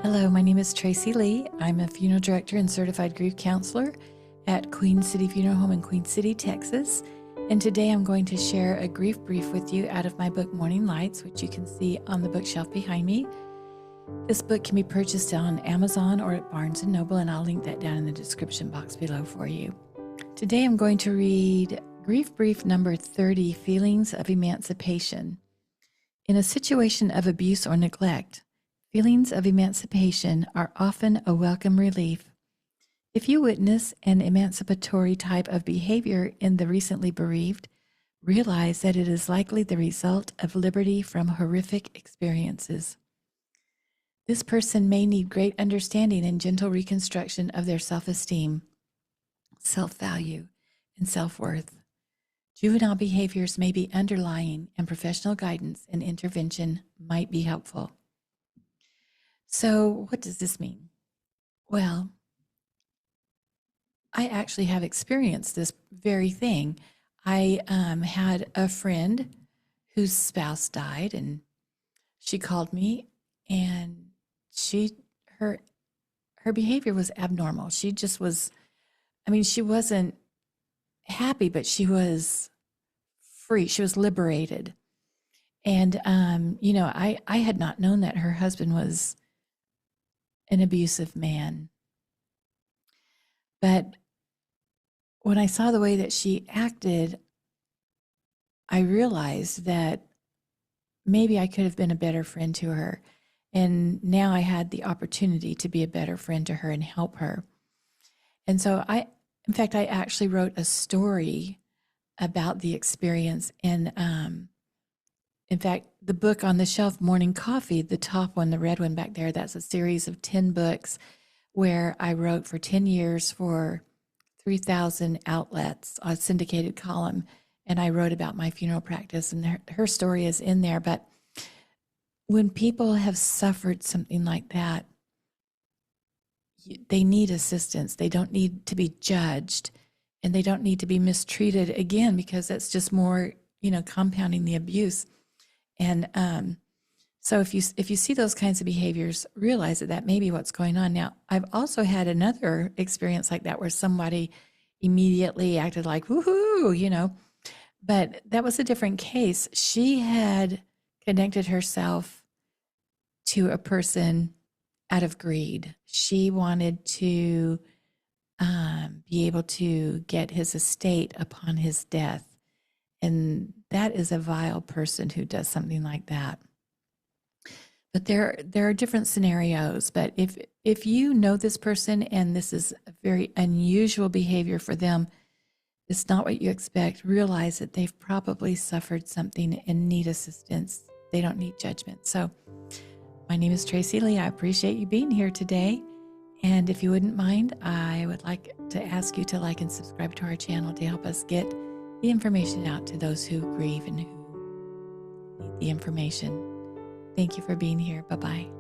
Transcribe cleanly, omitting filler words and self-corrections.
Hello, my name is Tracy Lee. I'm a funeral director and certified grief counselor at Queen City Funeral Home in Queen City, Texas. And today I'm going to share a grief brief with you out of my book, Morning Lights, which you can see on the bookshelf behind me. This book can be purchased on Amazon or at Barnes & Noble, and I'll link that down in the description box below for you. Today I'm going to read Grief Brief number 30, Feelings of Emancipation. In a situation of abuse or neglect, feelings of emancipation are often a welcome relief. If you witness an emancipatory type of behavior in the recently bereaved, realize that it is likely the result of liberty from horrific experiences. This person may need great understanding and gentle reconstruction of their self-esteem, self-value, and self-worth. Juvenile behaviors may be underlying, and professional guidance and intervention might be helpful. So, what does this mean? Well, I actually have experienced this very thing. I had a friend whose spouse died, and she called me, and her behavior was abnormal. She just was, she wasn't happy, but she was free. She was liberated. And, I had not known that her husband was an abusive man. But when I saw the way that she acted, I realized that maybe I could have been a better friend to her. And now I had the opportunity to be a better friend to her and help her. And so in fact, I actually wrote a story about the experience. And in fact, the book on the shelf, Morning Coffee, the top one, the red one back there, that's a series of 10 books where I wrote for 10 years for 3,000 outlets, a syndicated column. And I wrote about my funeral practice, and her story is in there. But when people have suffered something like that, they need assistance. They don't need to be judged, and they don't need to be mistreated again, because that's just more, compounding the abuse. And so if you see those kinds of behaviors, realize that may be what's going on. Now, I've also had another experience like that where somebody immediately acted like, woohoo, but that was a different case. She had connected herself to a person out of greed. She wanted to be able to get his estate upon his death. And that is a vile person who does something like that. But there are different scenarios. But if you know this person and this is a very unusual behavior for them, it's not what you expect, realize that they've probably suffered something and need assistance. They don't need judgment. So my name is Tracy Lee. I appreciate you being here today. And if you wouldn't mind, I would like to ask you to like and subscribe to our channel to help us get the information out to those who grieve and who need the information. Thank you for being here. Bye-bye.